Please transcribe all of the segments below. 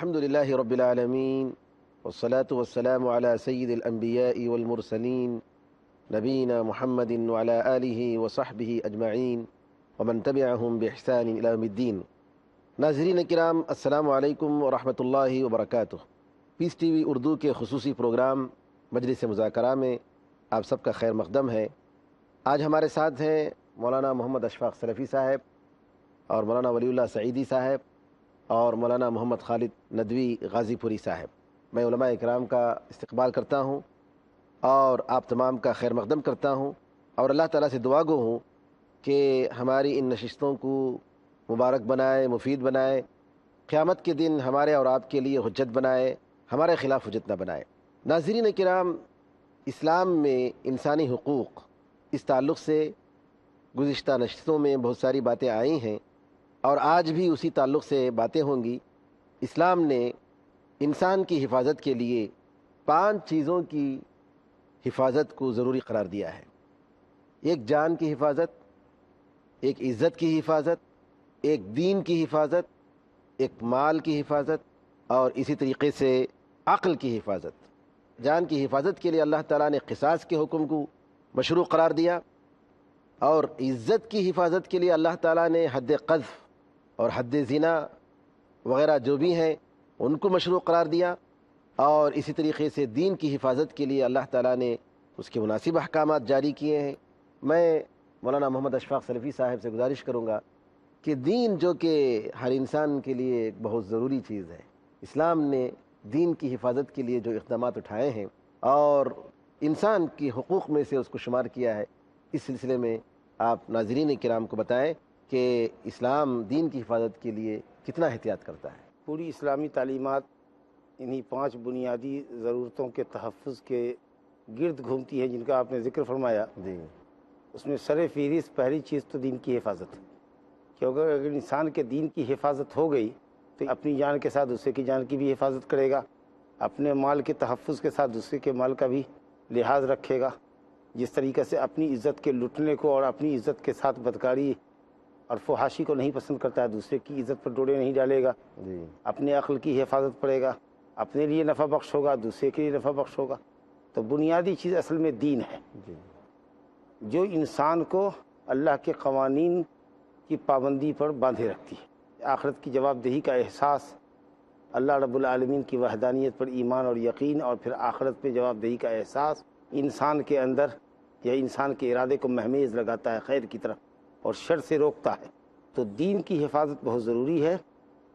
الحمد لله رب العالمين والصلاة والسلام على سيد الأنبياء والمرسلين نبينا محمد وعلى آله وصحبه أجمعين ومن تبعهم بإحسان إلى يوم الدين۔ ناظرین کرام، السلام علیکم ورحمۃ اللہ وبرکاتہ۔ پیس ٹی وی اردو کے خصوصی پروگرام مجلس مذاکرہ میں آپ سب کا خیر مقدم ہے۔ آج ہمارے ساتھ ہیں مولانا محمد اشفاق سلفی صاحب اور مولانا ولی اللہ سعیدی صاحب اور مولانا محمد خالد ندوی غازی پوری صاحب۔ میں علماء اکرام کا استقبال کرتا ہوں اور آپ تمام کا خیر مقدم کرتا ہوں، اور اللہ تعالیٰ سے دعا گو ہوں کہ ہماری ان نشستوں کو مبارک بنائے، مفید بنائے، قیامت کے دن ہمارے اور آپ کے لیے حجت بنائے، ہمارے خلاف حجت نہ بنائے۔ ناظرین کرام، اسلام میں انسانی حقوق، اس تعلق سے گزشتہ نشستوں میں بہت ساری باتیں آئی ہیں اور آج بھی اسی تعلق سے باتیں ہوں گی۔ اسلام نے انسان کی حفاظت کے لیے 5 چیزوں کی حفاظت کو ضروری قرار دیا ہے۔ ایک جان کی حفاظت، ایک عزت کی حفاظت، ایک دین کی حفاظت، ایک مال کی حفاظت، اور اسی طریقے سے عقل کی حفاظت۔ جان کی حفاظت کے لیے اللہ تعالیٰ نے قصاص کے حکم کو مشروع قرار دیا، اور عزت کی حفاظت کے لیے اللہ تعالیٰ نے حد قذف اور حد زنا وغیرہ جو بھی ہیں ان کو مشروع قرار دیا، اور اسی طریقے سے دین کی حفاظت کے لیے اللہ تعالیٰ نے اس کے مناسب احکامات جاری کیے ہیں۔ میں مولانا محمد اشفاق سلفی صاحب سے گزارش کروں گا کہ دین جو کہ ہر انسان کے لیے ایک بہت ضروری چیز ہے، اسلام نے دین کی حفاظت کے لیے جو اقدامات اٹھائے ہیں اور انسان کی حقوق میں سے اس کو شمار کیا ہے، اس سلسلے میں آپ ناظرین کرام کو بتائیں کہ اسلام دین کی حفاظت کے لیے کتنا احتیاط کرتا ہے۔ پوری اسلامی تعلیمات انہی 5 بنیادی ضرورتوں کے تحفظ کے گرد گھومتی ہے جن کا آپ نے ذکر فرمایا۔ جی، اس میں سر فہرست پہلی چیز تو دین کی حفاظت ہے، کیونکہ اگر انسان کے دین کی حفاظت ہو گئی تو اپنی جان کے ساتھ دوسرے کی جان کی بھی حفاظت کرے گا، اپنے مال کے تحفظ کے ساتھ دوسرے کے مال کا بھی لحاظ رکھے گا۔ جس طریقے سے اپنی عزت کے لٹنے کو اور اپنی عزت کے ساتھ بدکاری اور فحاشی کو نہیں پسند کرتا ہے، دوسرے کی عزت پر ڈوڑے نہیں ڈالے گا، جی، اپنے عقل کی حفاظت کرے گا، اپنے لیے نفع بخش ہوگا، دوسرے کے لیے نفع بخش ہوگا۔ تو بنیادی چیز اصل میں دین ہے، جی، جو انسان کو اللہ کے قوانین کی پابندی پر باندھے رکھتی ہے۔ آخرت کی جواب دہی کا احساس، اللہ رب العالمین کی وحدانیت پر ایمان اور یقین، اور پھر آخرت پہ جواب دہی کا احساس انسان کے اندر یا انسان کے ارادے کو مہمیز لگاتا ہے خیر کی طرف اور شر سے روکتا ہے۔ تو دین کی حفاظت بہت ضروری ہے،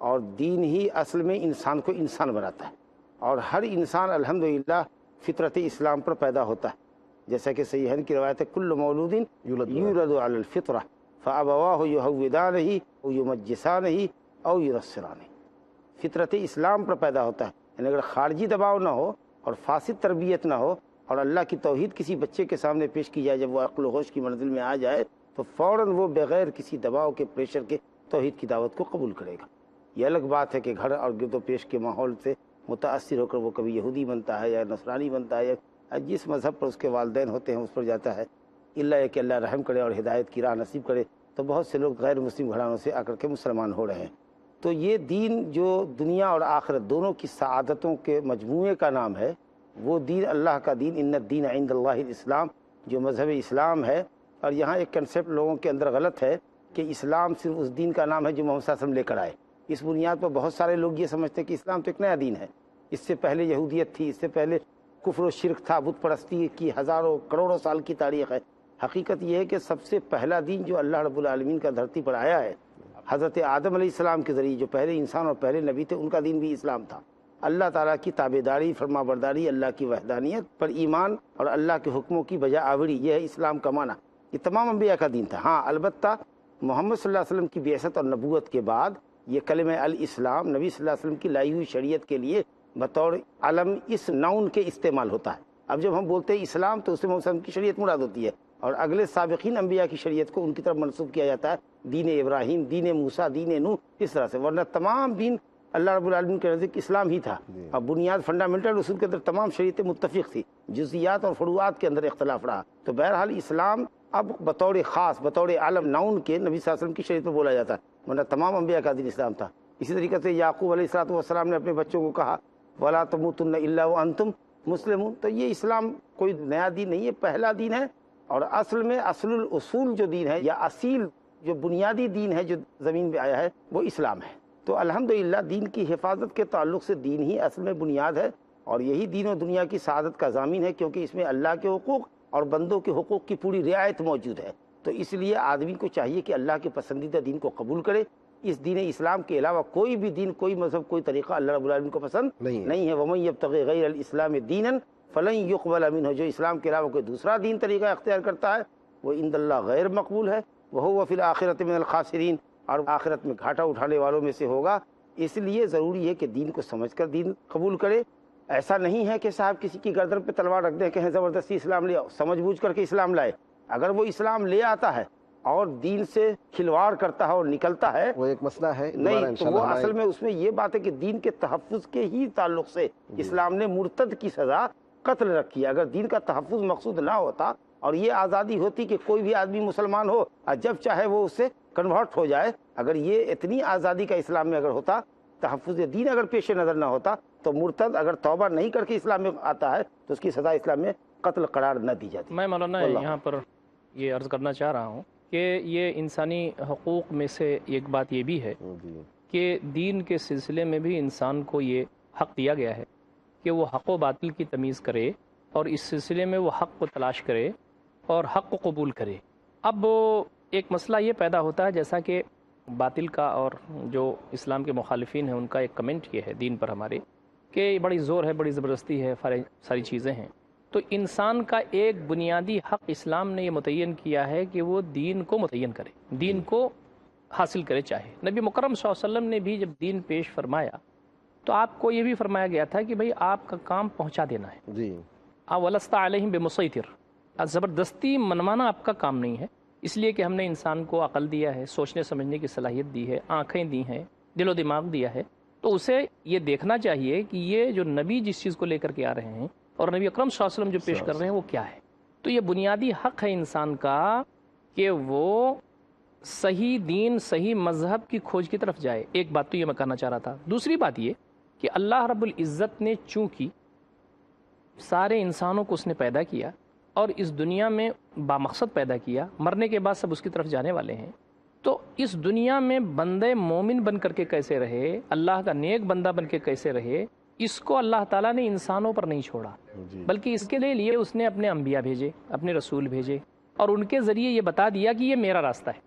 اور دین ہی اصل میں انسان کو انسان بناتا ہے، اور ہر انسان الحمدللہ فطرت اسلام پر پیدا ہوتا ہے، جیسا کہ صحیحین کی روایت ہے، کل مولود یولد علی الفطرہ فابواہ یہودانہ او یمجسانہ او ینصرانہ۔ فطرت اسلام پر پیدا ہوتا ہے، یعنی اگر خارجی دباؤ نہ ہو اور فاسد تربیت نہ ہو اور اللہ کی توحید کسی بچے کے سامنے پیش کی جائے، جب وہ عقل و ہوش کی منزل میں آ جائے تو فوراً وہ بغیر کسی دباؤ کے، پریشر کے، توحید کی دعوت کو قبول کرے گا۔ یہ الگ بات ہے کہ گھر اور گرد و پیش کے ماحول سے متاثر ہو کر وہ کبھی یہودی بنتا ہے یا نصرانی بنتا ہے، یا جس مذہب پر اس کے والدین ہوتے ہیں اس پر جاتا ہے، اللہ کہ اللہ رحم کرے اور ہدایت کی راہ نصیب کرے۔ تو بہت سے لوگ غیر مسلم گھرانوں سے آ کر کے مسلمان ہو رہے ہیں۔ تو یہ دین جو دنیا اور آخرت دونوں کی سعادتوں کے مجموعے کا نام ہے، وہ دین اللہ کا دین، ان الدین عند اللہ الاسلام، جو مذہب اسلام ہے۔ اور یہاں ایک کنسیپٹ لوگوں کے اندر غلط ہے کہ اسلام صرف اس دین کا نام ہے جو محمد صلی اللہ علیہ وسلم لے کر آئے۔ اس بنیاد پر بہت سارے لوگ یہ سمجھتے ہیں کہ اسلام تو ایک نیا دین ہے، اس سے پہلے یہودیت تھی، اس سے پہلے کفر و شرک تھا، بت پرستی کی ہزاروں کروڑوں سال کی تاریخ ہے۔ حقیقت یہ ہے کہ سب سے پہلا دین جو اللہ رب العالمین کا دھرتی پر آیا ہے، حضرت آدم علیہ السلام کے ذریعے، جو پہلے انسان اور پہلے نبی تھے، ان کا دین بھی اسلام تھا۔ اللہ تعالیٰ کی تابعداری، فرما برداری، اللہ کی وحدانیت پر ایمان اور اللہ کے حکموں کی بجا آوری، یہ ہے اسلام کا معنی۔ یہ تمام انبیاء کا دین تھا۔ ہاں، البتہ محمد صلی اللہ علیہ وسلم کی بعثت اور نبوت کے بعد یہ کلمہ الاسلام نبی صلی اللہ علیہ وسلم کی لائی ہوئی شریعت کے لیے بطور علم اس ناؤن کے استعمال ہوتا ہے۔ اب جب ہم بولتے ہیں اسلام تو اس سے محمد صلی اللہ علیہ وسلم کی شریعت مراد ہوتی ہے، اور اگلے سابقین انبیاء کی شریعت کو ان کی طرف منسوب کیا جاتا ہے، دین ابراہیم، دین موسیٰ، دین نوح، اس طرح سے۔ ورنہ تمام دین اللہ رب العالمین کے نزدیک اسلام ہی تھا، اور بنیاد فنڈامنٹل اصول کے اندر تمام شریعتیں متفق تھی، جزیات اور فروعات کے اندر اختلاف رہا۔ تو بہرحال اسلام اب بطور خاص، بطور عالم ناؤن کے نبی صلی اللہ علیہ وسلم کی شریعت پر بولا جاتا ہے، ورنہ تمام انبیاء کا دین اسلام تھا۔ اسی طریقے سے یعقوب علیہ السلام نے اپنے بچوں کو کہا وَلَا تَمُوتُنَّ إِلَّا وَأَنْتُمْ مسلمون. تو یہ اسلام کوئی نیا دین نہیں ہے، پہلا دین ہے، اور اصل میں اصل الاصول جو دین ہے یا اصیل جو بنیادی دین ہے جو زمین پہ آیا ہے وہ اسلام ہے. تو الحمدللہ دین کی حفاظت کے تعلق سے دین ہی اصل میں بنیاد ہے، اور یہی دین و دنیا کی سعادت کا ضامن ہے، کیونکہ اس میں اللہ کے حقوق اور بندوں کے حقوق کی پوری رعایت موجود ہے. تو اس لیے آدمی کو چاہیے کہ اللہ کے پسندیدہ دین کو قبول کرے. اس دین اسلام کے علاوہ کوئی بھی دین، کوئی مذہب، کوئی طریقہ اللہ رب العالمین کو پسند نہیں ہے. وَمَن يَبْتَغِ غَيْرَ الْإِسْلَامِ دِينًا فَلَن يُقْبَلَ مِنْهُ. جو اسلام کے علاوہ کوئی دوسرا دین طریقہ اختیار کرتا ہے وہ عند اللہ غیر مقبول ہے. وَهُوَ فِي الْآخِرَةِ مِنَ الْخَاسِرِينَ. اور آخرت میں گھاٹا اٹھانے والوں میں سے ہوگا. اس لیے ضروری ہے کہ دین کو سمجھ کر دین قبول کرے. ایسا نہیں ہے کہ صاحب کسی کی گردن پہ تلوار رکھ دیں، کہیں زبردستی اسلام لے آؤ. سمجھ بوجھ کر کے اسلام لائے. اگر وہ اسلام لے آتا ہے اور دین سے کھلواڑ کرتا ہے اور نکلتا ہے، وہ ایک مسئلہ ہے نہیں تو وہ اصل میں اس میں یہ بات ہے کہ دین کے تحفظ کے ہی تعلق سے اسلام نے مرتد کی سزا قتل رکھی ہے. اگر دین کا تحفظ مقصود نہ ہوتا اور یہ آزادی ہوتی کہ کوئی بھی آدمی مسلمان ہو اور جب چاہے وہ اس سے کنورٹ ہو جائے، اگر یہ اتنی آزادی کا اسلام میں اگر ہوتا، تحفظ دین اگر پیش نظر نہ ہوتا، تو مرتد اگر توبہ نہیں کر کے اسلام میں آتا ہے تو اس کی سزا اسلام میں قتل قرار نہ دی جاتی. میں مولانا یہاں پر یہ عرض کرنا چاہ رہا ہوں کہ یہ انسانی حقوق میں سے ایک بات یہ بھی ہے کہ دین کے سلسلے میں بھی انسان کو یہ حق دیا گیا ہے کہ وہ حق و باطل کی تمیز کرے، اور اس سلسلے میں وہ حق کو تلاش کرے اور حق کو قبول کرے. اب ایک مسئلہ یہ پیدا ہوتا ہے، جیسا کہ باطل کا اور جو اسلام کے مخالفین ہیں ان کا ایک کمنٹ یہ ہے دین پر ہمارے کہ بڑی زور ہے، بڑی زبردستی ہے، ساری چیزیں ہیں. تو انسان کا ایک بنیادی حق اسلام نے یہ متعین کیا ہے کہ وہ دین کو متعین کرے، دین کو حاصل کرے. چاہے نبی مکرم صلی اللہ علیہ وسلم نے بھی جب دین پیش فرمایا تو آپ کو یہ بھی فرمایا گیا تھا کہ بھئی آپ کا کام پہنچا دینا ہے. جی. وَلَسْتَ عَلَيْهِمْ بِمُسَيْطِرٍ. زبردستی منوانا آپ کا کام نہیں ہے، اس لیے کہ ہم نے انسان کو عقل دیا ہے، سوچنے سمجھنے کی صلاحیت دی ہے، آنکھیں دی ہیں، دل و دماغ دیا ہے. تو اسے یہ دیکھنا چاہیے کہ یہ جو نبی جس چیز کو لے کر کے آ رہے ہیں اور نبی اکرم صلی اللہ علیہ وسلم جو پیش کر رہے ہیں وہ کیا ہے. تو یہ بنیادی حق ہے انسان کا کہ وہ صحیح دین، صحیح مذہب کی کھوج کی طرف جائے. ایک بات تو یہ میں کہنا چاہ رہا تھا. دوسری بات یہ کہ اللہ رب العزت نے چونکہ سارے انسانوں کو اس نے پیدا کیا اور اس دنیا میں بامقصد پیدا کیا، مرنے کے بعد سب اس کی طرف جانے والے ہیں، تو اس دنیا میں بندے مومن بن کر کے کیسے رہے، اللہ کا نیک بندہ بن کے کیسے رہے، اس کو اللہ تعالیٰ نے انسانوں پر نہیں چھوڑا، بلکہ اس کے لیے اس نے اپنے انبیاء بھیجے، اپنے رسول بھیجے، اور ان کے ذریعے یہ بتا دیا کہ یہ میرا راستہ ہے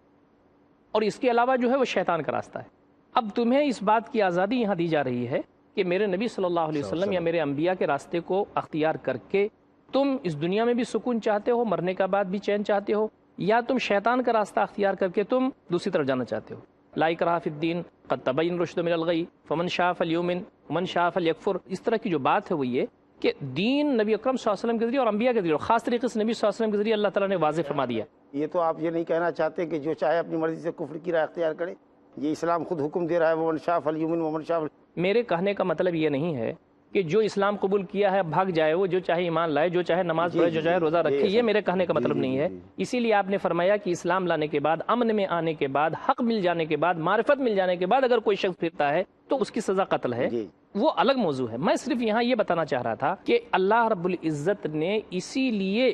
اور اس کے علاوہ جو ہے وہ شیطان کا راستہ ہے. اب تمہیں اس بات کی آزادی یہاں دی جا رہی ہے کہ میرے نبی صلی اللہ علیہ وسلم یا میرے انبیاء کے راستے کو اختیار کر کے تم اس دنیا میں بھی سکون چاہتے ہو، مرنے کے بعد بھی چین چاہتے ہو، یا تم شیطان کا راستہ اختیار کر کے تم دوسری طرف جانا چاہتے ہو. لا اکراہ فی الدین قد تبین الرشد من الغی فمن شاء فلیؤمن ومن شاء فلیکفر. اس طرح کی جو بات ہے وہ یہ کہ دین نبی اکرم صلی اللہ علیہ وسلم کے ذریعے اور انبیاء کے ذریعے، اور خاص طریقے سے نبی صلی اللہ علیہ وسلم کے ذریعے اللہ تعالیٰ نے واضح فرما دیا. یہ تو آپ یہ نہیں کہنا چاہتے کہ جو چاہے اپنی مرضی سے کفر کی راہ اختیار کرے؟ یہ اسلام خود حکم دے رہا ہے ومن شاء فلیؤمن ومن شاء. میرے کہنے کا مطلب یہ نہیں ہے کہ جو اسلام قبول کیا ہے بھاگ جائے، وہ جو چاہے ایمان لائے، جو چاہے نماز پڑھے، جو چاہے روزہ رکھے. یہ میرے کہنے کا مطلب نہیں ہے. اسی لیے آپ نے فرمایا کہ اسلام لانے کے بعد، امن میں آنے کے بعد، حق مل جانے کے بعد، معرفت مل جانے کے بعد اگر کوئی شخص پھرتا ہے تو اس کی سزا قتل ہے. وہ الگ موضوع ہے. میں صرف یہاں یہ بتانا چاہ رہا تھا کہ اللہ رب العزت نے اسی لیے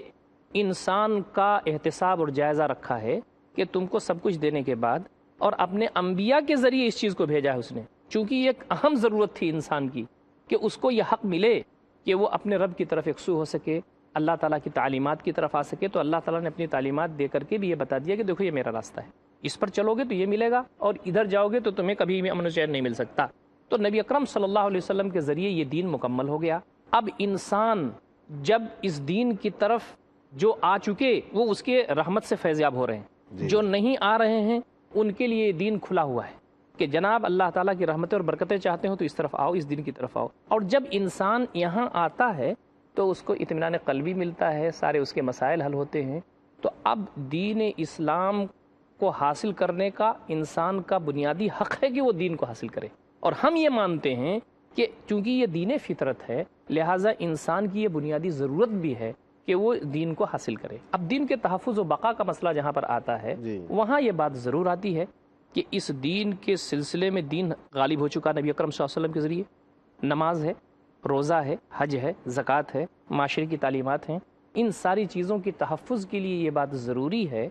انسان کا احتساب اور جائزہ رکھا ہے کہ تم کو سب کچھ دینے کے بعد، اور اپنے انبیاء کے ذریعے اس چیز کو بھیجا ہے اس نے، چونکہ یہ ایک اہم ضرورت تھی انسان کی کہ اس کو یہ حق ملے کہ وہ اپنے رب کی طرف یکسو ہو سکے، اللہ تعالیٰ کی تعلیمات کی طرف آ سکے. تو اللہ تعالیٰ نے اپنی تعلیمات دے کر کے بھی یہ بتا دیا کہ دیکھو یہ میرا راستہ ہے، اس پر چلو گے تو یہ ملے گا، اور ادھر جاؤ گے تو تمہیں کبھی بھی امن و چین نہیں مل سکتا. تو نبی اکرم صلی اللہ علیہ وسلم کے ذریعے یہ دین مکمل ہو گیا. اب انسان جب اس دین کی طرف جو آ چکے وہ اس کے رحمت سے فیضیاب ہو رہے ہیں، جو نہیں آ رہے ہیں ان کے لیے دین کھلا ہوا ہے کہ جناب اللہ تعالیٰ کی رحمتیں اور برکتیں چاہتے ہو تو اس طرف آؤ، اس دین کی طرف آؤ. اور جب انسان یہاں آتا ہے تو اس کو اطمینان قلبی ملتا ہے، سارے اس کے مسائل حل ہوتے ہیں. تو اب دین اسلام کو حاصل کرنے کا انسان کا بنیادی حق ہے کہ وہ دین کو حاصل کرے. اور ہم یہ مانتے ہیں کہ چونکہ یہ دین فطرت ہے لہٰذا انسان کی یہ بنیادی ضرورت بھی ہے کہ وہ دین کو حاصل کرے. اب دین کے تحفظ و بقا کا مسئلہ جہاں پر آتا ہے وہاں یہ بات ضرور آتی ہے کہ اس دین کے سلسلے میں دین غالب ہو چکا نبی اکرم صلی اللہ علیہ وسلم کے ذریعے. نماز ہے، روزہ ہے، حج ہے، زکوٰۃ ہے، معاشرے کی تعلیمات ہیں. ان ساری چیزوں کی تحفظ کے لیے یہ بات ضروری ہے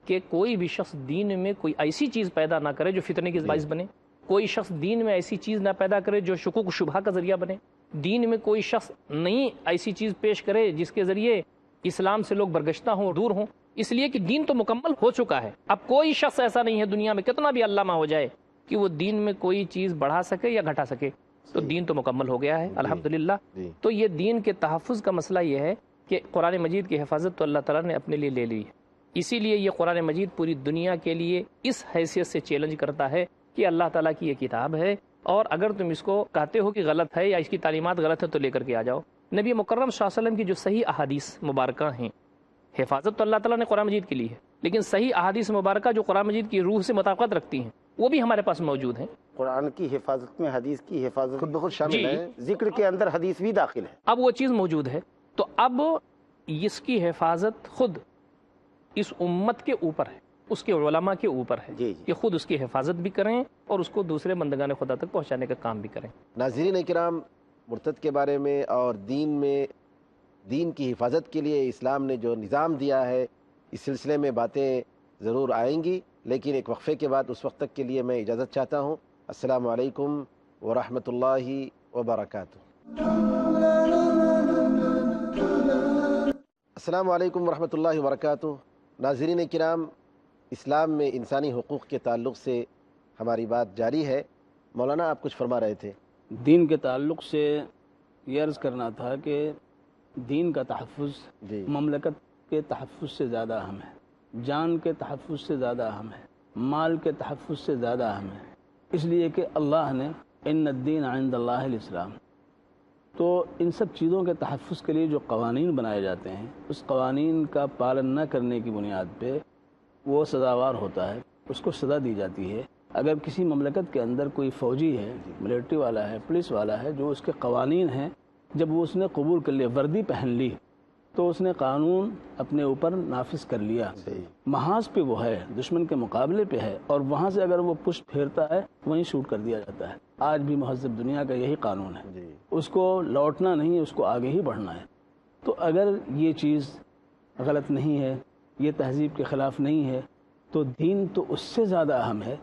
کہ کوئی بھی شخص دین میں کوئی ایسی چیز پیدا نہ کرے جو فتنے کی باعث بنے. کوئی شخص دین میں ایسی چیز نہ پیدا کرے جو شکوک و شبہہ کا ذریعہ بنے. دین میں کوئی شخص نئی ایسی چیز پیش کرے جس کے ذریعے اسلام سے لوگ برگشتہ ہوں، دور ہوں. اس لیے کہ دین تو مکمل ہو چکا ہے. اب کوئی شخص ایسا نہیں ہے دنیا میں کتنا بھی علامہ ہو جائے کہ وہ دین میں کوئی چیز بڑھا سکے یا گھٹا سکے. تو دین تو مکمل ہو گیا ہے الحمدللہ. تو یہ دین کے تحفظ کا مسئلہ یہ ہے کہ قرآن مجید کی حفاظت تو اللہ تعالیٰ نے اپنے لیے لے لی ہے. اسی لیے یہ قرآن مجید پوری دنیا کے لیے اس حیثیت سے چیلنج کرتا ہے کہ اللہ تعالیٰ کی یہ کتاب ہے، اور اگر تم اس کو کہتے ہو کہ غلط ہے یا اس کی تعلیمات غلط ہے تو لے کر کے آ جاؤ. نبی مکرم صلی اللہ علیہ وسلم کی جو صحیح احادیث مبارکہ ہیں، حفاظت تو اللہ تعالیٰ نے قرآن مجید کے لی ہے، لیکن صحیح احادیث مبارکہ جو قرآن مجید کی روح سے مطابقت رکھتی ہیں وہ بھی ہمارے پاس موجود ہیں. قرآن کی حفاظت میں حدیث کی حفاظت خود بخود شامل ہے. ذکر کے اندر حدیث بھی داخل ہے. اب وہ چیز موجود ہے تو اب اس کی حفاظت خود اس امت کے اوپر ہے، اس کے علماء کے اوپر ہے کہ خود اس کی حفاظت بھی کریں اور اس کو دوسرے بندگان خدا تک پہنچانے کا کام بھی کریں. ناظرین کرام، مرتد کے بارے میں اور دین کی حفاظت کے لیے اسلام نے جو نظام دیا ہے اس سلسلے میں باتیں ضرور آئیں گی، لیکن ایک وقفے کے بعد اس وقت تک کے لیے میں اجازت چاہتا ہوں. السلام علیکم ورحمۃ اللہ وبرکاتہ. السلام علیکم ورحمۃ اللہ وبرکاتہ. ناظرین کرام، اسلام میں انسانی حقوق کے تعلق سے ہماری بات جاری ہے. مولانا آپ کچھ فرما رہے تھے. دین کے تعلق سے یہ عرض کرنا تھا کہ دین کا تحفظ مملکت کے تحفظ سے زیادہ اہم ہے، جان کے تحفظ سے زیادہ اہم ہے، مال کے تحفظ سے زیادہ اہم ہے. اس لیے کہ اللہ نے ان الدین عند اللہ الاسلام، تو ان سب چیزوں کے تحفظ کے لیے جو قوانین بنائے جاتے ہیں اس قوانین کا پالن نہ کرنے کی بنیاد پہ وہ سزاوار ہوتا ہے، اس کو سزا دی جاتی ہے. اگر کسی مملکت کے اندر کوئی فوجی ہے، ملٹری والا ہے، پولیس والا ہے، جو اس کے قوانین ہیں، جب وہ اس نے قبول کر لیا، وردی پہن لی، تو اس نے قانون اپنے اوپر نافذ کر لیا. محاذ پہ وہ ہے، دشمن کے مقابلے پہ ہے، اور وہاں سے اگر وہ پشت پھیرتا ہے وہیں شوٹ کر دیا جاتا ہے. آج بھی مہذب دنیا کا یہی قانون ہے. اس کو لوٹنا نہیں، اس کو آگے ہی بڑھنا ہے. تو اگر یہ چیز غلط نہیں ہے، یہ تہذیب کے خلاف نہیں ہے، تو دین تو اس سے زیادہ اہم ہے.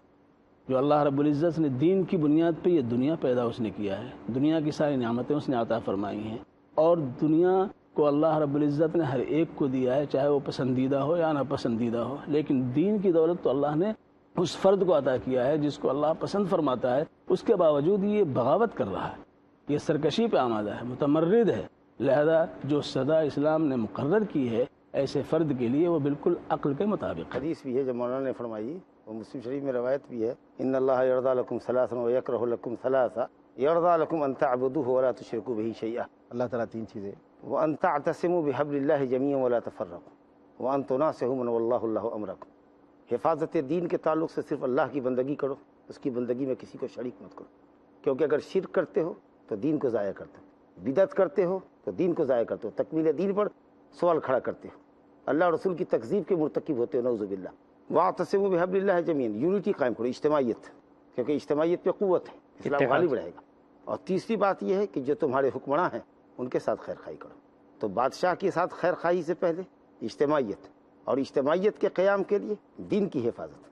جو اللہ رب العزت نے دین کی بنیاد پہ یہ دنیا پیدا اس نے کیا ہے، دنیا کی ساری نعمتیں اس نے عطا فرمائی ہیں، اور دنیا کو اللہ رب العزت نے ہر ایک کو دیا ہے، چاہے وہ پسندیدہ ہو یا ناپسندیدہ ہو. لیکن دین کی دولت تو اللہ نے اس فرد کو عطا کیا ہے جس کو اللہ پسند فرماتا ہے. اس کے باوجود یہ بغاوت کر رہا ہے، یہ سرکشی پہ آمادہ ہے، متمرد ہے. لہذا جو سزا اسلام نے مقرر کی ہے ایسے فرد کے لیے وہ بالکل عقل کے مطابق. حدیث بھی ہے جو مولانا نے فرمائی، وہ مسلم شریف میں روایت بھی ہے، ان اللہ یرضی لکم ثلاثا ویکرہ لکم ثلاثا، یرضی لکم ان تعبدوہ ولا تشرکوا بہ شیئا. اللہ تعالیٰ تین چیزیں، وان تعتصموا بحبل اللہ جميعا ولا تفرقوا وان تناصحوا من واللہ اللہ امرکم. حفاظت دین کے تعلق سے صرف اللہ کی بندگی کرو، اس کی بندگی میں کسی کو شریک مت کرو، کیونکہ اگر شرک کرتے ہو تو دین کو ضائع کرتے ہو، بدعت کرتے ہو تو دین کو ضائع کرتے ہو، تکمیل دین پر سوال کھڑا کرتے ہو، اللہ رسول کی تکذیب کے مرتکب ہوتے ہو، نعوذ باللہ. واعتصموا بحبل اللہ جميعا، یونٹی قائم کرو، اجتماعیت، کیونکہ اجتماعیت پہ قوت ہے، اسلام غالب رہے گا. اور تیسری بات یہ ہے کہ جو تمہارے حکمراں ہیں ان کے ساتھ خیر خواہی کرو. تو بادشاہ کے ساتھ خیر خواہی سے پہلے اجتماعیت، اور اجتماعیت کے قیام کے لیے دین کی حفاظت.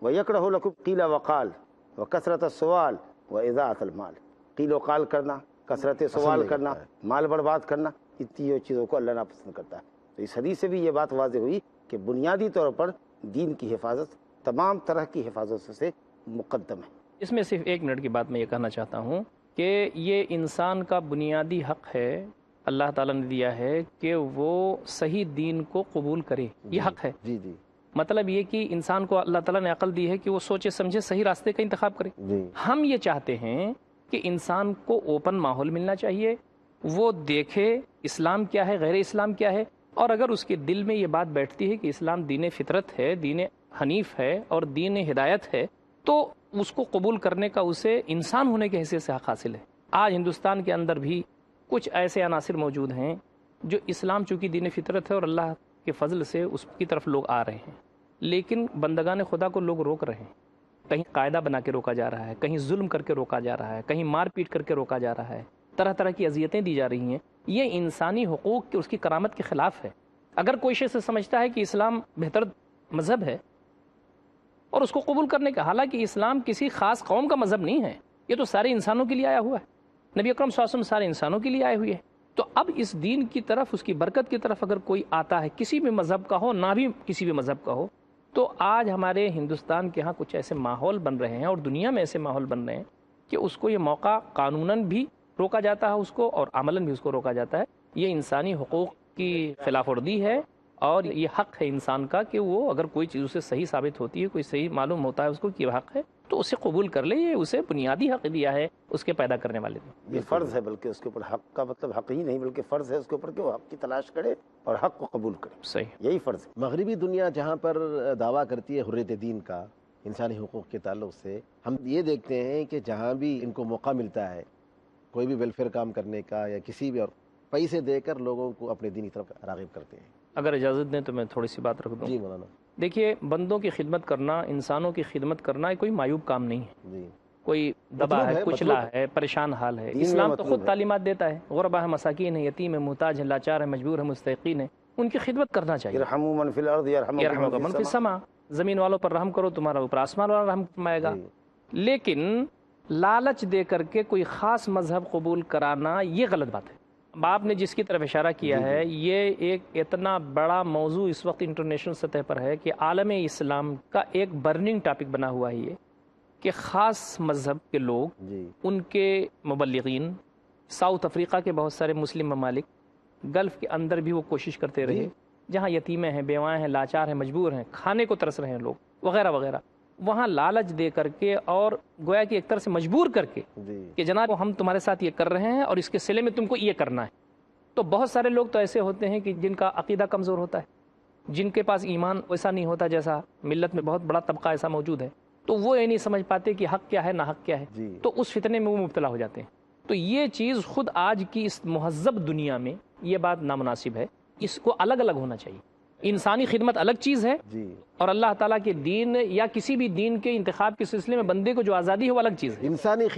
وَيَكْرَهُ لَكُمْ قِيلَ وَقَالَ وَكَثْرَةَ السُّؤَالِ وَإِضَاعَةَ الْمَالِ. قیل و قال کرنا، کثرت سوال کرنا، مال برباد کرنا، اتنی چیزوں کو اللہ ناپسند کرتا ہے. تو اس حدیث سے بھی یہ بات واضح ہوئی کہ بنیادی طور پر دین کی حفاظت تمام طرح کی حفاظت سے مقدم ہے. اس میں صرف ایک منٹ کی بات میں یہ کہنا چاہتا ہوں کہ یہ انسان کا بنیادی حق ہے، اللہ تعالیٰ نے دیا ہے کہ وہ صحیح دین کو قبول کرے، یہ حق ہے. جی جی، مطلب یہ کہ انسان کو اللہ تعالیٰ نے عقل دی ہے کہ وہ سوچے سمجھے صحیح راستے کا انتخاب کرے. ہم یہ چاہتے ہیں کہ انسان کو اوپن ماحول ملنا چاہیے، وہ دیکھے اسلام کیا ہے، غیر اسلام کیا ہے، اور اگر اس کے دل میں یہ بات بیٹھتی ہے کہ اسلام دین فطرت ہے، دین حنیف ہے اور دین ہدایت ہے، تو اس کو قبول کرنے کا اسے انسان ہونے کی حیثیت سے حق حاصل ہے. آج ہندوستان کے اندر بھی کچھ ایسے عناصر موجود ہیں جو اسلام چونکہ دین فطرت ہے اور اللہ کے فضل سے اس کی طرف لوگ آ رہے ہیں، لیکن بندگان خدا کو لوگ روک رہے ہیں. کہیں قاعدہ بنا کے روکا جا رہا ہے، کہیں ظلم کر کے روکا جا رہا ہے، کہیں مار پیٹ کر کے روکا جا رہا ہے، طرح طرح کی اذیتیں دی جا رہی ہیں، یہ انسانی حقوق کے اس کی کرامت کے خلاف ہے۔ اگر کوئی شخص سمجھتا ہے کہ اسلام بہتر مذہب ہے اور اس کو قبول کرنے کا، حالانکہ اسلام کسی خاص قوم کا مذہب نہیں ہے، یہ تو سارے انسانوں کے لیے آیا ہوا ہے، نبی اکرم صلی اللہ علیہ وسلم سارے انسانوں کے لیے آئے ہوئے ہیں۔ تو اب اس دین کی طرف، اس کی برکت کی طرف اگر کوئی آتا ہے، کسی بھی مذہب کا ہو، نہ بھی کسی بھی مذہب کا ہو، تو آج ہمارے ہندوستان کے ہاں کچھ ایسے ماحول بن رہے ہیں اور دنیا میں ایسے ماحول بن رہے ہیں کہ اس کو یہ موقع قانوناً بھی روکا جاتا ہے اس کو، اور عملاً بھی اس کو روکا جاتا ہے۔ یہ انسانی حقوق کی خلاف ورزی ہے، اور یہ حق ہے انسان کا کہ وہ اگر کوئی چیز اسے صحیح ثابت ہوتی ہے، کوئی صحیح معلوم ہوتا ہے اس کو کہ یہ حق ہے، تو اسے قبول کر لے۔ یہ اسے بنیادی حق دیا ہے اس کے پیدا کرنے والے نے۔ یہ فرض ہے، بلکہ اس کے اوپر حق کا مطلب حق ہی نہیں بلکہ فرض ہے اس کے اوپر کہ وہ حق کی تلاش کرے اور حق کو قبول کرے۔ صحیح، یہی فرض ہے۔ مغربی دنیا جہاں پر دعویٰ کرتی ہے حریت دین کا انسانی حقوق کے تعلق سے، ہم یہ دیکھتے ہیں کہ جہاں بھی ان کو موقع ملتا ہے کوئی بھی ویلفیئر کام کرنے کا یا کسی بھی اور پیسے دے کر لوگوں کو اپنے دین کی طرف راغب کرتے ہیں۔ اگر اجازت دیں تو میں تھوڑی سی بات رکھ دوں۔ جی مولانا۔ دیکھیے، بندوں کی خدمت کرنا، انسانوں کی خدمت کرنا کوئی معیوب کام نہیں ہے، جی، کوئی دبا مطلوب ہے، ہے، کچلا مطلوب ہے، پریشان حال ہے۔ دین میں اسلام تو مطلوب خود ہے۔ تعلیمات دیتا ہے، غربا ہے، مساکین ہے، یتیم ہے، محتاج ہے، لاچار ہے، مجبور ہے، مستحقین ہے، ان کی خدمت کرنا چاہیے۔ ارحموا من فی الارض یرحمکم من فی السماء، زمین والوں پر رحم کرو، تمہارا اوپر آسمان والا رحم فرمائے گا۔ لیکن لالچ دے کر کے کوئی خاص مذہب قبول کرانا یہ غلط بات ہے۔ آپ نے جس کی طرف اشارہ کیا ہے، یہ ایک اتنا بڑا موضوع اس وقت انٹرنیشنل سطح پر ہے کہ عالم اسلام کا ایک برننگ ٹاپک بنا ہوا ہے یہ، کہ خاص مذہب کے لوگ، ان کے مبلغین، ساؤتھ افریقہ کے بہت سارے مسلم ممالک، گلف کے اندر بھی وہ کوشش کرتے رہے، جہاں یتیمیں ہیں، بیوائیں ہیں، لاچار ہیں، مجبور ہیں، کھانے کو ترس رہے ہیں لوگ وغیرہ وغیرہ، وہاں لالچ دے کر کے اور گویا کہ ایک طرح سے مجبور کر کے کہ جناب ہم تمہارے ساتھ یہ کر رہے ہیں اور اس کے صلے میں تم کو یہ کرنا ہے۔ تو بہت سارے لوگ تو ایسے ہوتے ہیں کہ جن کا عقیدہ کمزور ہوتا ہے، جن کے پاس ایمان ویسا نہیں ہوتا، جیسا ملت میں بہت بڑا طبقہ ایسا موجود ہے، تو وہ یہ نہیں سمجھ پاتے کہ حق کیا ہے نہ حق کیا ہے، تو اس فتنے میں وہ مبتلا ہو جاتے ہیں۔ تو یہ چیز خود آج کی اس مہذب دنیا میں یہ بات نامناسب ہے، اس کو الگ الگ ہونا چاہیے۔ انسانی خدمت الگ چیز ہے، اور اللہ تعالیٰ کے دین یا کسی بھی دین کے انتخاب کے سلسلے میں بندے کو جو آزادی ہے وہ الگ چیز ہے۔ انسانی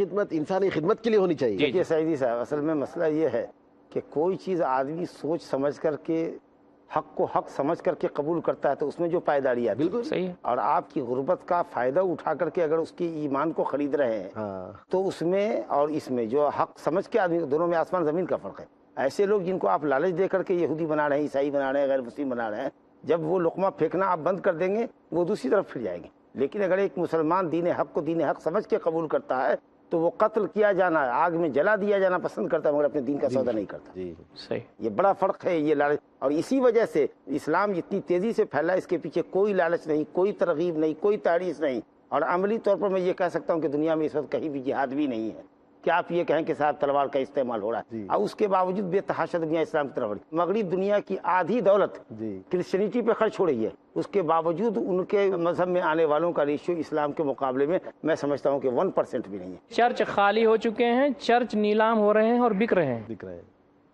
خدمت کے لیے ہونی چاہیے۔ دیکھیے سعیدی صاحب، اصل میں مسئلہ یہ ہے کہ کوئی چیز آدمی سوچ سمجھ کر کے حق کو حق سمجھ کر کے قبول کرتا ہے تو اس میں جو پائیداری آتی ہے، بالکل صحیح ہے، اور آپ کی غربت کا فائدہ اٹھا کر کے اگر اس کی ایمان کو خرید رہے ہیں تو اس میں اور اس میں جو حق سمجھ کے آدمی، دونوں میں آسمان زمین کا فرق ہے۔ ایسے لوگ جن کو آپ لالچ دے کر کے یہودی بنا رہے ہیں، عیسائی بنا رہے ہیں، غیر مسلم بنا رہے ہیں، جب وہ لقمہ پھینکنا آپ بند کر دیں گے وہ دوسری طرف پھر جائیں گے۔ لیکن اگر ایک مسلمان دین حق کو دین حق سمجھ کے قبول کرتا ہے تو وہ قتل کیا جانا، آگ میں جلا دیا جانا پسند کرتا ہے، مگر اپنے دین کا سودا نہیں کرتا۔ صحیح، یہ بڑا فرق ہے یہ لالچ، اور اسی وجہ سے اسلام اتنی تیزی سے پھیلا، اس کے پیچھے کوئی لالچ نہیں، کوئی ترغیب نہیں، کوئی تحریض نہیں۔ اور عملی طور پر میں یہ کہہ سکتا ہوں کہ دنیا میں اس وقت کہیں بھی جہاد بھی نہیں ہے کہ آپ یہ کہیں کہ صاحب تلوار کا استعمال ہو رہا ہے، اور اس کے باوجود بے تحاشا دنیا اسلام کی طرف بڑھی۔ مغرب دنیا کی آدھی دولت کرسچینٹی پہ خرچ ہو رہی ہے، اس کے باوجود ان کے مذہب میں آنے والوں کا ریشیو اسلام کے مقابلے میں سمجھتا ہوں کہ 1% بھی نہیں ہے۔ چرچ خالی ہو چکے ہیں، چرچ نیلام ہو رہے ہیں اور بک رہے ہیں،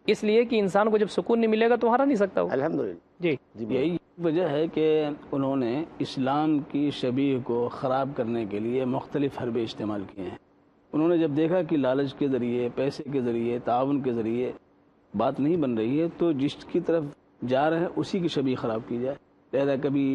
اس لیے کہ انسان کو جب سکون نہیں ملے گا تو ہرا نہیں سکتا وہ۔ الحمدللہ۔ جی، یہی وجہ ہے کہ انہوں نے اسلام کی شبیہ کو خراب کرنے کے لیے مختلف حربے استعمال کیے ہیں۔ انہوں نے جب دیکھا کہ لالچ کے ذریعے، پیسے کے ذریعے، تعاون کے ذریعے بات نہیں بن رہی ہے تو جس کی طرف جا رہے ہیں اسی کی شبیہ خراب کی جائے۔ لہذا کبھی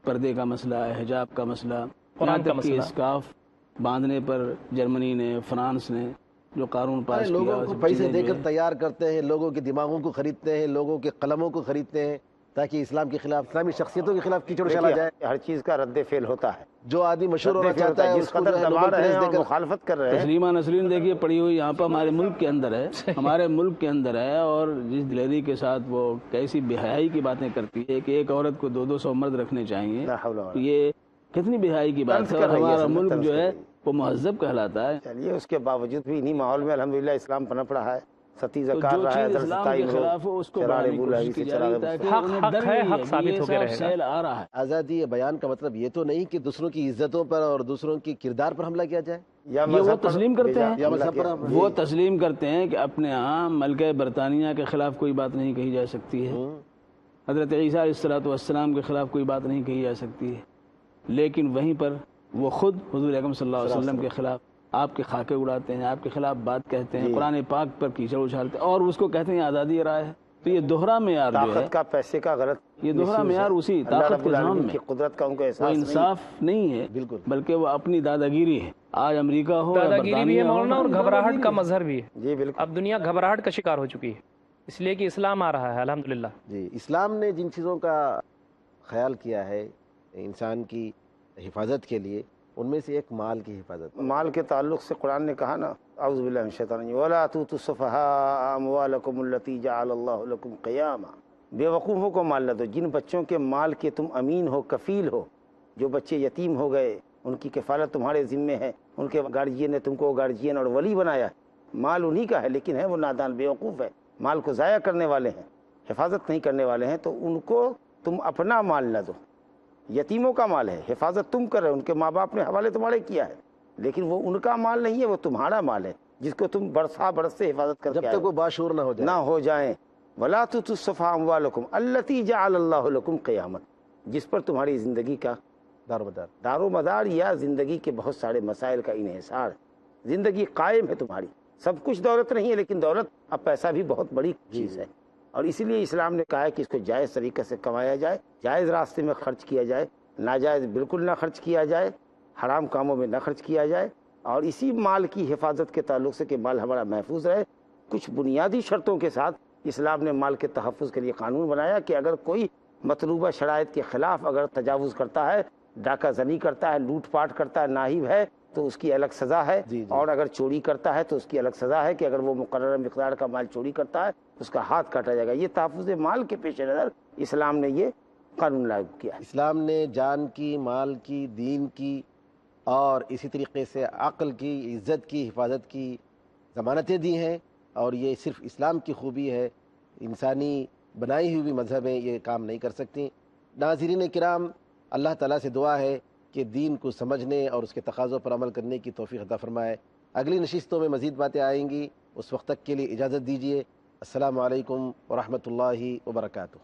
پردے کا مسئلہ، حجاب کا مسئلہ، قرآن کا مسئلہ، اسکارف باندھنے پر جرمنی نے، فرانس نے جو قانون پاس کیا، لوگوں کو پیسے دے کر تیار کرتے ہیں، لوگوں کے دماغوں کو خریدتے ہیں، لوگوں کے قلموں کو خریدتے ہیں تاکہ اسلام کے خلاف، اسلامی شخصیتوں کے خلاف کیچڑ چلا جائے۔ ہر چیز کا رد فعل ہوتا ہے، جو آدمی مشہور ہونا چاہتا ہے جس قدر دبا رہے ہیں اور مخالفت کر رہے ہیں۔ تسلیمہ نسرین دیکھیے پڑی ہوئی یہاں پر ہمارے ملک کے اندر ہے، ہمارے ملک کے اندر ہے، اور جس دلیری کے ساتھ وہ کیسی بے حیائی کی باتیں کرتی ہے کہ ایک عورت کو 200 مرد رکھنے چاہیے، یہ کتنی بے حیائی کی بات ہے۔ اور ہمارا ملک جو ہے وہ مہذب کہلاتا ہے۔ چلیے اس کے باوجود بھی انہی ماحول میں الحمدللہ اسلام پنپ رہا ہے، ستی جو زکات رہا ہے، چیز اسلام کے خلاف ہو اس کو بڑھانے کی کوشش کی جا رہی ہے تاکہ انہیں ڈر نہیں ہے کہ یہ سب سیل آ رہا ہے۔ آزادی بیان کا مطلب یہ تو نہیں کہ دوسروں کی عزتوں پر اور دوسروں کی کردار پر حملہ کیا جائے، یا یہ وہ تسلیم کرتے ہیں، یا مذہب پر وہ تسلیم کرتے ہیں کہ اپنے ہاں ملکہ برطانیہ کے خلاف کوئی بات نہیں کہی جا سکتی ہے، حضرت عیسیٰ علیہ الصلوۃ والسلام کے خلاف کوئی بات نہیں کہی جا سکتی ہے، لیکن وہیں پر وہ خود حضور اکرم صلی اللہ علیہ وسلم کے خلاف آپ کے خاکے اڑاتے ہیں، آپ کے خلاف بات کہتے ہیں، قرآن پاک پر کیچڑ اچھالتے ہیں، اور اس کو کہتے ہیں آزادی رائے ہے۔ تو یہ دوہرا معیار جو ہے، طاقت کا، پیسے کا غلط، یہ دوہرا معیار اسی اللہ طاقت رب کے ظلم العالمین میں کی قدرت کا ان کو وہ احساس انصاف نہیں ہے، بالکل، بلکہ وہ اپنی دادا گیری ہے۔ آج امریکہ ہو یا دادا گیری بھی ہے برطانیہ ہو، مولانا، اور گھبراہٹ کا مظہر بھی ہے۔ جی بالکل، اب دنیا گھبراہٹ کا شکار ہو چکی ہے، اس لیے کہ اسلام آ رہا ہے الحمدللہ۔ جی اسلام نے جن چیزوں کا خیال کیا ہے انسان کی حفاظت کے لیے، ان میں سے ایک مال کی حفاظت۔ مال کے تعلق سے قرآن نے کہا نا، اعوذ باللہ من الشیطان الرجیم، وَلَا تُؤْتُوا السُّفَهَاءَ أَمْوَالَكُمُ الَّتِي جَعَلَ اللَّهُ لَكُمْ قِيَامًا۔ بے وقوفوں کو مال نہ دو، جن بچوں کے مال کے تم امین ہو، کفیل ہو، جو بچے یتیم ہو گئے ان کی کفالت تمہارے ذمے ہے، ان کے گارجین نے تم کو گارجین اور ولی بنایا ہے، مال انہی کا ہے، لیکن ہے وہ نادان، بے وقوف ہے، مال کو ضائع کرنے والے ہیں، حفاظت نہیں کرنے والے ہیں، تو ان کو تم اپنا مال نہ دو۔ یتیموں کا مال ہے، حفاظت تم کر رہے ہو، ان کے ماں باپ نے حوالے تمہارے کیا ہے، لیکن وہ ان کا مال نہیں ہے، وہ تمہارا مال ہے، جس کو تم برسا برس سے حفاظت کر جب کے تک وہ باشعور نہ ہو جائے، نہ ہو جائیں۔ وَلَا تُؤْتُوا السُّفَهَاءَ أَمْوَالَكُمْ الَّتِي جَعَلَ اللَّهُ لَكُمْ قِيَامًا، جس پر تمہاری زندگی کا دار و مدار۔ دار و مدار، یا زندگی کے بہت سارے مسائل کا انحصار، زندگی قائم ہے تمہاری، سب کچھ دولت نہیں ہے، لیکن دولت، اب پیسہ بھی بہت بڑی چیز ہے، اور اسی لیے اسلام نے کہا ہے کہ اس کو جائز طریقے سے کمایا جائے، جائز راستے میں خرچ کیا جائے، ناجائز بالکل نہ خرچ کیا جائے، حرام کاموں میں نہ خرچ کیا جائے، اور اسی مال کی حفاظت کے تعلق سے کہ مال ہمارا محفوظ رہے، کچھ بنیادی شرطوں کے ساتھ اسلام نے مال کے تحفظ کے لیے قانون بنایا کہ اگر کوئی مطلوبہ شرائط کے خلاف اگر تجاوز کرتا ہے، ڈاکہ زنی کرتا ہے، لوٹ پاٹ کرتا ہے، ناہیب ہے، تو اس کی الگ سزا ہے، اور اگر چوری کرتا ہے تو اس کی الگ سزا ہے کہ اگر وہ مقررہ مقدار کا مال چوری کرتا ہے اس کا ہاتھ کاٹا جائے گا۔ یہ تحفظ مال کے پیش نظر اسلام نے یہ قانون لاگو کیا ہے۔ اسلام نے جان کی، مال کی، دین کی، اور اسی طریقے سے عقل کی، عزت کی حفاظت کی ضمانتیں دی ہیں، اور یہ صرف اسلام کی خوبی ہے، انسانی بنائی ہوئی بھی مذہبیں یہ کام نہیں کر سکتی۔ ناظرین کرام، اللہ تعالیٰ سے دعا ہے کہ دین کو سمجھنے اور اس کے تقاضوں پر عمل کرنے کی توفیق عطا فرمائے۔ اگلی نشستوں میں مزید باتیں آئیں گی، اس وقت تک کے لیے اجازت دیجیے۔ السلام علیکم ورحمۃ اللہ وبرکاتہ۔